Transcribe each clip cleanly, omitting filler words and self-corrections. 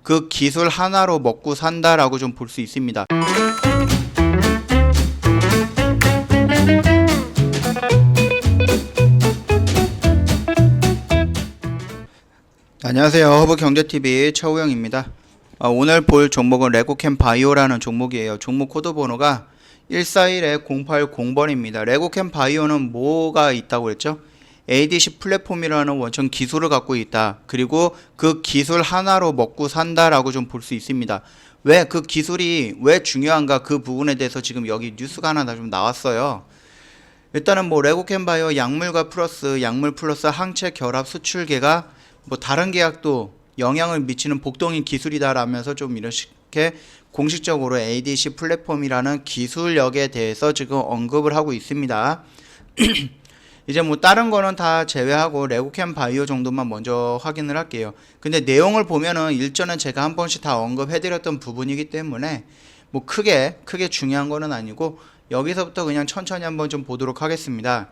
그 기술 하나로 먹고 산다라고 좀 볼 수 있습니다. 안녕하세요. 허브경제TV 최우영입니다. 오늘 볼 종목은 레고캠 바이오라는 종목이에요. 종목 코드 번호가 141-080번입니다. 레고캠 바이오는 뭐가 있다고 그랬죠? ADC 플랫폼이라는 원천 기술을 갖고 있다. 그리고 그 기술 하나로 먹고 산다라고 좀 볼 수 있습니다. 왜 그 기술이 왜 중요한가, 그 부분에 대해서 지금 여기 뉴스가 하나 좀 나왔어요. 일단은 뭐 레고캠 바이오 약물 플러스 항체 결합 수출계가 뭐 다른 계약도 영향을 미치는 복동인 기술이다라면서 좀 이렇게 공식적으로 ADC 플랫폼이라는 기술력에 대해서 지금 언급을 하고 있습니다. 이제 뭐 다른 거는 다 제외하고 레고캠 바이오 정도만 먼저 확인을 할게요. 근데 내용을 보면은 일전에 제가 한 번씩 다 언급해드렸던 부분이기 때문에 뭐 크게 중요한 거는 아니고 여기서부터 그냥 천천히 한번 좀 보도록 하겠습니다.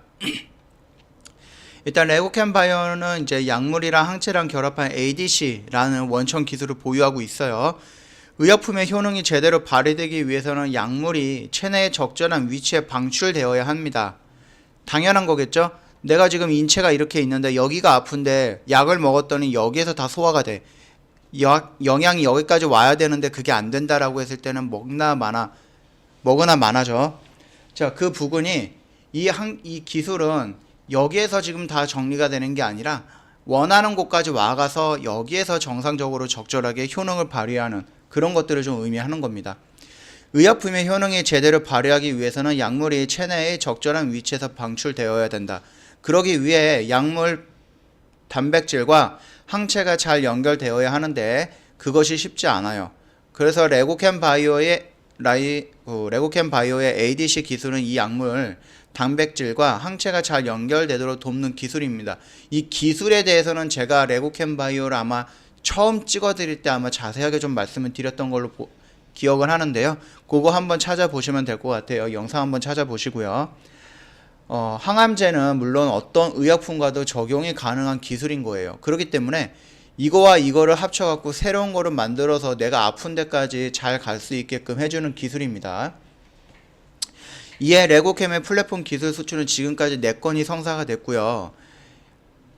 일단 레고캠 바이오는 이제 약물이랑 항체랑 결합한 ADC라는 원천 기술을 보유하고 있어요. 의약품의 효능이 제대로 발휘되기 위해서는 약물이 체내의 적절한 위치에 방출되어야 합니다. 당연한 거겠죠? 내가 지금 인체가 이렇게 있는데 여기가 아픈데 약을 먹었더니 여기에서 다 소화가 돼. 영양이 여기까지 와야 되는데 그게 안 된다라고 했을 때는 먹거나 마나죠. 자, 그 부분이 이 기술은 여기에서 지금 다 정리가 되는 게 아니라 원하는 곳까지 와가서 여기에서 정상적으로 적절하게 효능을 발휘하는 그런 것들을 좀 의미하는 겁니다. 의약품의 효능이 제대로 발휘하기 위해서는 약물이 체내의 적절한 위치에서 방출되어야 된다. 그러기 위해 약물 단백질과 항체가 잘 연결되어야 하는데 그것이 쉽지 않아요. 그래서 레고캠 바이오의 ADC 기술은 이 약물 단백질과 항체가 잘 연결되도록 돕는 기술입니다. 이 기술에 대해서는 제가 레고캠 바이오를 아마 처음 찍어드릴 때 아마 자세하게 좀 말씀을 드렸던 걸로 기억을 하는데요. 그거 한번 찾아보시면 될 것 같아요. 영상 한번 찾아보시고요. 항암제는 물론 어떤 의약품과도 적용이 가능한 기술인 거예요. 그렇기 때문에 이거와 이거를 합쳐갖고 새로운 거를 만들어서 내가 아픈 데까지 잘 갈 수 있게끔 해주는 기술입니다. 이에 레고캠의 플랫폼 기술 수출은 지금까지 4건이 성사가 됐고요.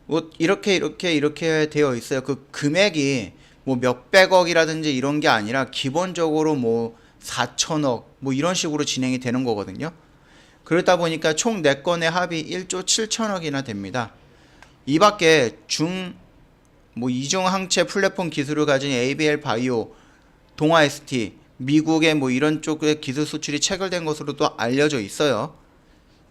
뭐 이렇게 되어 있어요. 그 금액이 뭐 몇백억이라든지 이런 게 아니라 기본적으로 뭐 4천억 뭐 이런 식으로 진행이 되는 거거든요. 그러다 보니까 총 4건의 합이 1조 7천억이나 됩니다. 이 밖에 이중 항체 플랫폼 기술을 가진 ABL 바이오, 동아 ST, 미국의 뭐 이런 쪽의 기술 수출이 체결된 것으로도 알려져 있어요.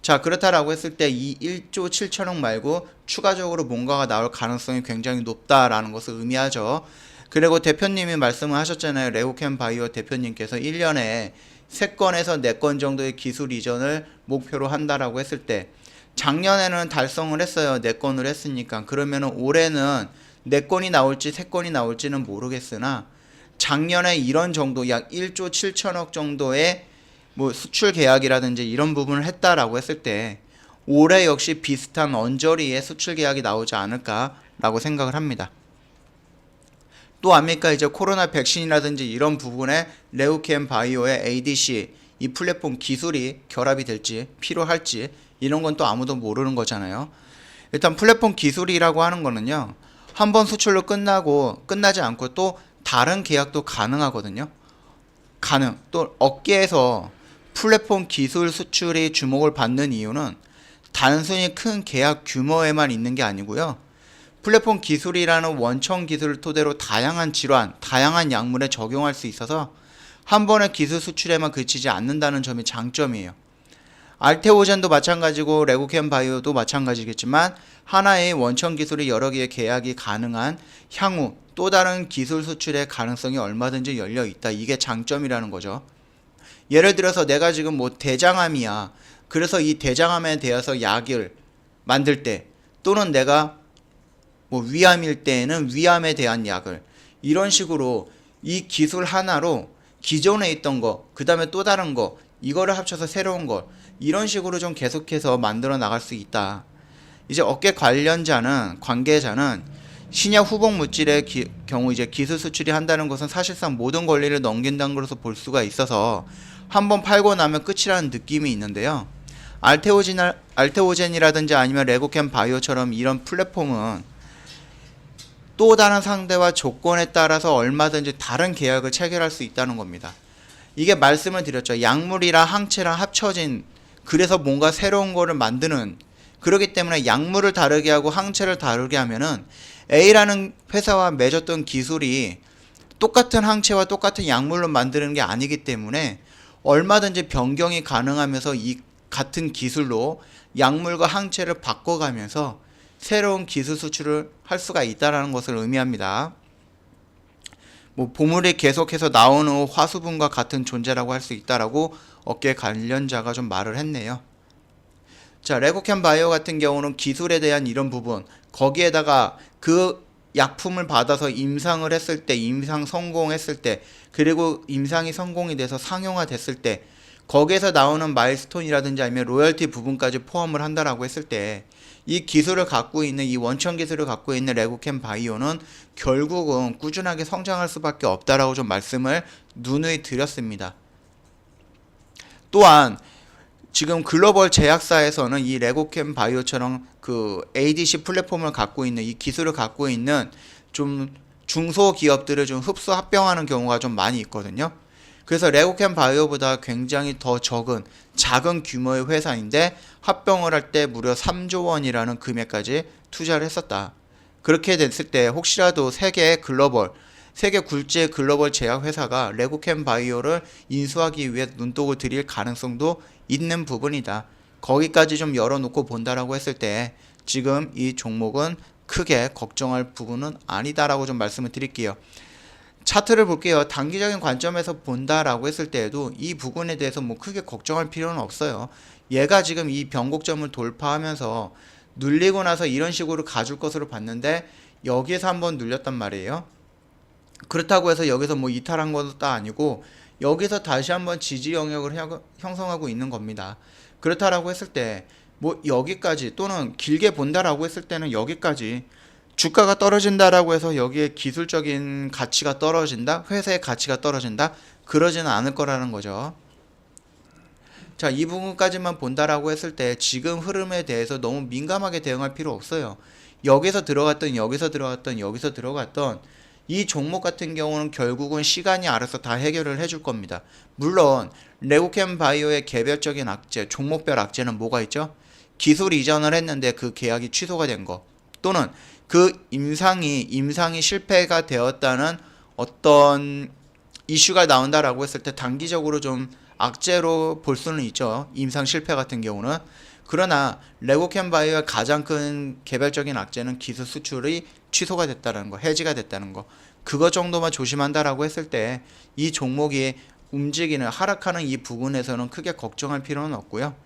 자, 그렇다라고 했을 때 이 1조 7천억 말고 추가적으로 뭔가가 나올 가능성이 굉장히 높다라는 것을 의미하죠. 그리고 대표님이 말씀을 하셨잖아요. 레고캠 바이오 대표님께서 1년에 3건에서 4건 정도의 기술 이전을 목표로 한다라고 했을 때 작년에는 달성을 했어요. 4건을 했으니까. 그러면은 올해는 4건이 나올지 3건이 나올지는 모르겠으나 작년에 이런 정도 약 1조 7천억 정도의 뭐 수출 계약이라든지 이런 부분을 했다라고 했을 때 올해 역시 비슷한 언저리의 수출 계약이 나오지 않을까라고 생각을 합니다. 또 압니까? 이제 코로나 백신이라든지 이런 부분에 레고캠 바이오의 ADC 이 플랫폼 기술이 결합이 될지 필요할지 이런 건 또 아무도 모르는 거잖아요. 일단 플랫폼 기술이라고 하는 거는요, 한번 수출로 끝나지 않고 또 다른 계약도 가능하거든요. 또 업계에서 플랫폼 기술 수출이 주목을 받는 이유는 단순히 큰 계약 규모에만 있는 게 아니고요. 플랫폼 기술이라는 원천 기술을 토대로 다양한 질환, 다양한 약물에 적용할 수 있어서 한 번의 기술 수출에만 그치지 않는다는 점이 장점이에요. 알테오젠도 마찬가지고 레고캠 바이오도 마찬가지겠지만 하나의 원천 기술이 여러 개의 계약이 가능한 향후 또 다른 기술 수출의 가능성이 얼마든지 열려 있다. 이게 장점이라는 거죠. 예를 들어서 내가 지금 뭐 대장암이야. 그래서 이 대장암에 대해서 약을 만들 때 또는 내가 뭐 위암일 때에는 위암에 대한 약을 이런 식으로 이 기술 하나로 기존에 있던 거, 그 다음에 또 다른 거 이거를 합쳐서 새로운 거 이런 식으로 좀 계속해서 만들어 나갈 수 있다. 이제 업계 관계자는 신약 후복 물질의 경우 이제 기술 수출이 한다는 것은 사실상 모든 권리를 넘긴다는 것으로 볼 수가 있어서 한번 팔고 나면 끝이라는 느낌이 있는데요. 알테오젠이라든지 아니면 레고캠 바이오처럼 이런 플랫폼은 또 다른 상대와 조건에 따라서 얼마든지 다른 계약을 체결할 수 있다는 겁니다. 이게 말씀을 드렸죠. 약물이랑 항체랑 합쳐진, 그래서 뭔가 새로운 거를 만드는, 그렇기 때문에 약물을 다르게 하고 항체를 다르게 하면은 A라는 회사와 맺었던 기술이 똑같은 항체와 똑같은 약물로 만드는 게 아니기 때문에 얼마든지 변경이 가능하면서 이 같은 기술로 약물과 항체를 바꿔가면서 새로운 기술 수출을 할 수가 있다는 것을 의미합니다. 뭐 보물이 계속해서 나오는 화수분과 같은 존재라고 할 수 있다라고 업계 관련자가 좀 말을 했네요. 자, 레고캠 바이오 같은 경우는 기술에 대한 이런 부분, 거기에다가 그 약품을 받아서 임상을 했을 때, 임상 성공했을 때, 그리고 임상이 성공이 돼서 상용화 됐을 때, 거기에서 나오는 마일스톤이라든지 아니면 로열티 부분까지 포함을 한다라고 했을 때, 이 기술을 갖고 있는, 이 원천 기술을 갖고 있는 레고캠 바이오는 결국은 꾸준하게 성장할 수밖에 없다라고 좀 말씀을 누누이 드렸습니다. 또한 지금 글로벌 제약사에서는 이 레고캠 바이오처럼 그 ADC 플랫폼을 갖고 있는, 이 기술을 갖고 있는 좀 중소기업들을 좀 흡수 합병하는 경우가 좀 많이 있거든요. 그래서 레고캠 바이오보다 굉장히 더 적은 작은 규모의 회사인데 합병을 할 때 무려 3조 원이라는 금액까지 투자를 했었다. 그렇게 됐을 때 혹시라도 세계 굴지의 글로벌 제약회사가 레고캠 바이오를 인수하기 위해 눈독을 들일 가능성도 있는 부분이다. 거기까지 좀 열어놓고 본다라고 했을 때 지금 이 종목은 크게 걱정할 부분은 아니다라고 좀 말씀을 드릴게요. 차트를 볼게요. 단기적인 관점에서 본다라고 했을 때에도 이 부분에 대해서 뭐 크게 걱정할 필요는 없어요. 얘가 지금 이 변곡점을 돌파하면서 눌리고 나서 이런 식으로 가줄 것으로 봤는데 여기에서 한번 눌렸단 말이에요. 그렇다고 해서 여기서 뭐 이탈한 것도 아니고 여기서 다시 한번 지지 영역을 형성하고 있는 겁니다. 그렇다라고 했을 때 뭐 여기까지 또는 길게 본다라고 했을 때는 여기까지 주가가 떨어진다라고 해서 여기에 기술적인 가치가 떨어진다, 회사의 가치가 떨어진다, 그러지는 않을 거라는 거죠. 자, 이 부분까지만 본다라고 했을 때 지금 흐름에 대해서 너무 민감하게 대응할 필요 없어요. 여기서 들어갔던 이 종목 같은 경우는 결국은 시간이 알아서 다 해결을 해줄 겁니다. 물론 레고캠 바이오의 개별적인 악재, 종목별 악재는 뭐가 있죠? 기술 이전을 했는데 그 계약이 취소가 된 거, 또는 그 임상이 실패가 되었다는 어떤 이슈가 나온다라고 했을 때 단기적으로 좀 악재로 볼 수는 있죠. 임상 실패 같은 경우는. 그러나 레고캠 바이오의 가장 큰 개별적인 악재는 기술 수출이 취소가 됐다는 거, 해지가 됐다는 거. 그거 정도만 조심한다라고 했을 때 이 종목이 움직이는, 하락하는 이 부분에서는 크게 걱정할 필요는 없고요.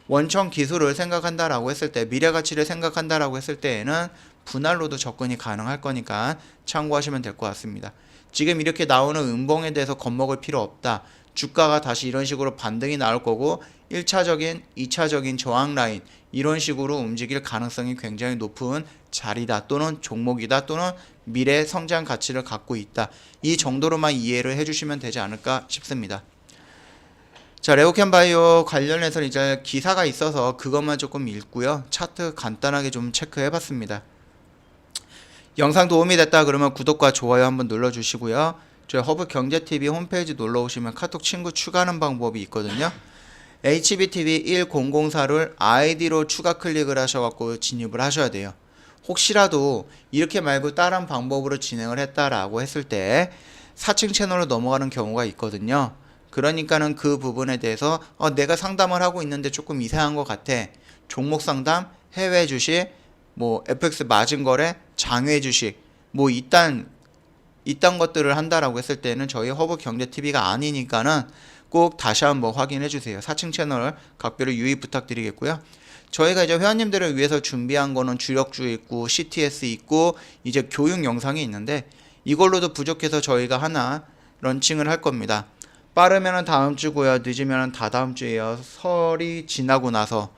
원천 기술을 생각한다라고 했을 때, 미래 가치를 생각한다라고 했을 때에는 분할로도 접근이 가능할 거니까 참고하시면 될 것 같습니다. 지금 이렇게 나오는 음봉에 대해서 겁먹을 필요 없다. 주가가 다시 이런 식으로 반등이 나올 거고 1차적인, 2차적인 저항 라인 이런 식으로 움직일 가능성이 굉장히 높은 자리다, 또는 종목이다, 또는 미래 성장 가치를 갖고 있다. 이 정도로만 이해를 해주시면 되지 않을까 싶습니다. 자, 레고캠 바이오 관련해서 이제 기사가 있어서 그것만 조금 읽고요. 차트 간단하게 좀 체크해 봤습니다. 영상 도움이 됐다 그러면 구독과 좋아요 한번 눌러주시고요. 저희 허브경제TV 홈페이지 놀러오시면 카톡 친구 추가하는 방법이 있거든요. HBTV 1004를 아이디로 추가 클릭을 하셔갖고 진입을 하셔야 돼요. 혹시라도 이렇게 말고 다른 방법으로 진행을 했다라고 했을 때 4층 채널로 넘어가는 경우가 있거든요. 그러니까는 그 부분에 대해서 내가 상담을 하고 있는데 조금 이상한 것 같아. 종목 상담, 해외 주식, 뭐 FX 마진 거래, 장외 주식, 뭐 이딴 것들을 한다라고 했을 때는 저희 허브경제TV가 아니니까는 꼭 다시 한번 확인해 주세요. 4층 채널 각별히 유의 부탁드리겠고요. 저희가 이제 회원님들을 위해서 준비한 거는 주력주 있고 CTS 있고 이제 교육 영상이 있는데 이걸로도 부족해서 저희가 하나 런칭을 할 겁니다. 빠르면은 다음 주고요. 늦으면은 다다음 주에요. 설이 지나고 나서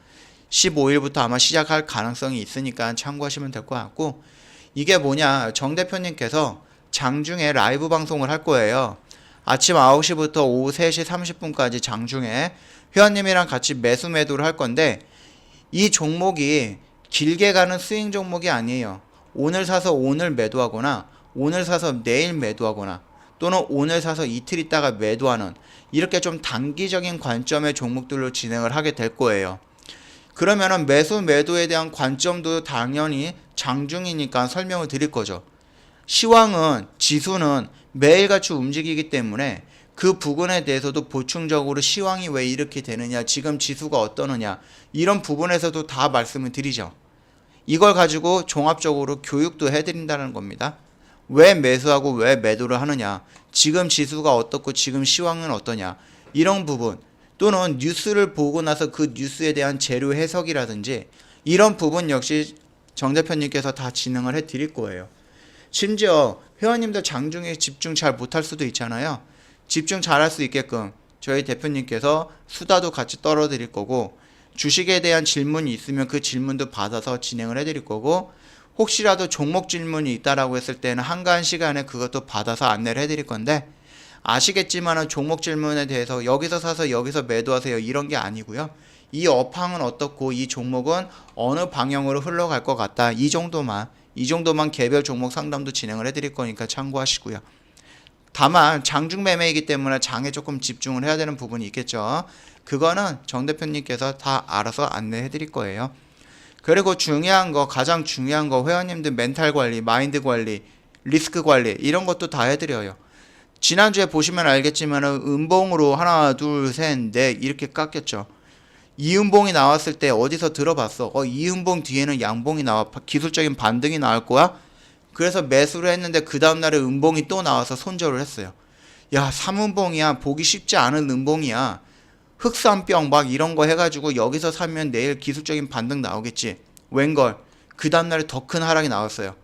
15일부터 아마 시작할 가능성이 있으니까 참고하시면 될 것 같고, 이게 뭐냐, 정 대표님께서 장중에 라이브 방송을 할 거예요. 아침 9시부터 오후 3시 30분까지 장중에 회원님이랑 같이 매수 매도를 할 건데, 이 종목이 길게 가는 스윙 종목이 아니에요. 오늘 사서 오늘 매도하거나 오늘 사서 내일 매도하거나 또는 오늘 사서 이틀 있다가 매도하는, 이렇게 좀 단기적인 관점의 종목들로 진행을 하게 될 거예요. 그러면은 매수 매도에 대한 관점도 당연히 장중이니까 설명을 드릴 거죠. 시황은, 지수는 매일같이 움직이기 때문에 그 부분에 대해서도 보충적으로 시황이 왜 이렇게 되느냐, 지금 지수가 어떠느냐, 이런 부분에서도 다 말씀을 드리죠. 이걸 가지고 종합적으로 교육도 해드린다는 겁니다. 왜 매수하고 왜 매도를 하느냐, 지금 지수가 어떻고 지금 시황은 어떠냐, 이런 부분, 또는 뉴스를 보고 나서 그 뉴스에 대한 재료 해석이라든지 이런 부분 역시 정 대표님께서 다 진행을 해드릴 거예요. 심지어 회원님들 장중에 집중 잘 못할 수도 있잖아요. 집중 잘할 수 있게끔 저희 대표님께서 수다도 같이 떨어드릴 거고, 주식에 대한 질문이 있으면 그 질문도 받아서 진행을 해드릴 거고, 혹시라도 종목 질문이 있다라고 했을 때는 한가한 시간에 그것도 받아서 안내를 해드릴 건데, 아시겠지만은 종목 질문에 대해서 여기서 사서 여기서 매도하세요 이런 게 아니고요. 이 업황은 어떻고 이 종목은 어느 방향으로 흘러갈 것 같다, 이 정도만 개별 종목 상담도 진행을 해드릴 거니까 참고하시고요. 다만 장중 매매이기 때문에 장에 조금 집중을 해야 되는 부분이 있겠죠. 그거는 정 대표님께서 다 알아서 안내해 드릴 거예요. 그리고 가장 중요한 거 회원님들 멘탈 관리, 마인드 관리, 리스크 관리, 이런 것도 다 해드려요. 지난주에 보시면 알겠지만 음봉으로 하나 둘 셋 넷 이렇게 깎였죠. 이음봉이 나왔을 때 어디서 들어봤어? 이음봉 뒤에는 양봉이 나와, 기술적인 반등이 나올 거야? 그래서 매수를 했는데 그 다음날에 음봉이 또 나와서 손절을 했어요. 야, 3음봉이야. 보기 쉽지 않은 음봉이야. 흑산병 막 이런 거 해가지고 여기서 사면 내일 기술적인 반등 나오겠지. 웬걸, 그 다음날에 더 큰 하락이 나왔어요.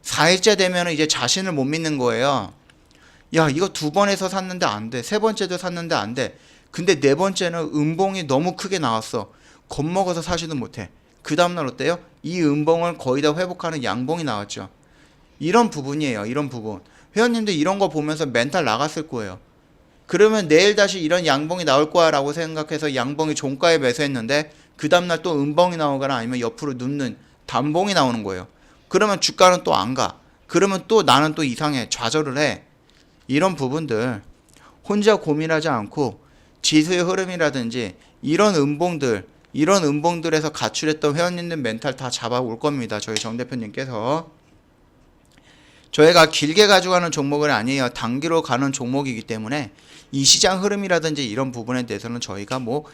4일째 되면 이제 자신을 못 믿는 거예요. 야, 이거 2번에서 샀는데 안 돼. 3번째도 샀는데 안 돼. 근데 4번째는 음봉이 너무 크게 나왔어. 겁먹어서 사지도 못해. 그 다음날 어때요? 이 음봉을 거의 다 회복하는 양봉이 나왔죠. 이런 부분이에요. 이런 부분. 회원님들 이런 거 보면서 멘탈 나갔을 거예요. 그러면 내일 다시 이런 양봉이 나올 거야 라고 생각해서 양봉이 종가에 매수했는데 그 다음날 또 음봉이 나오거나 아니면 옆으로 눕는 단봉이 나오는 거예요. 그러면 주가는 또 안 가. 그러면 또 나는 또 이상해. 좌절을 해. 이런 부분들 혼자 고민하지 않고 지수의 흐름이라든지 이런 음봉들에서 가출했던 회원님들 멘탈 다 잡아올 겁니다. 저희 정 대표님께서. 저희가 길게 가져가는 종목은 아니에요. 단기로 가는 종목이기 때문에 이 시장 흐름이라든지 이런 부분에 대해서는 저희가 뭐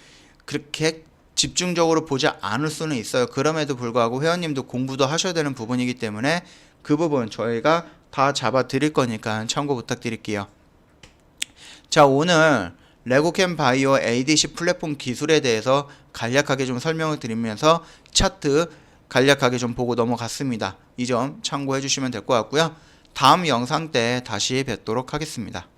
그렇게 집중적으로 보지 않을 수는 있어요. 그럼에도 불구하고 회원님도 공부도 하셔야 되는 부분이기 때문에 그 부분 저희가 다 잡아 드릴 거니까 참고 부탁드릴게요. 자, 오늘 레고캠 바이오 ADC 플랫폼 기술에 대해서 간략하게 좀 설명을 드리면서 차트 간략하게 좀 보고 넘어갔습니다. 이 점 참고해 주시면 될 것 같고요. 다음 영상 때 다시 뵙도록 하겠습니다.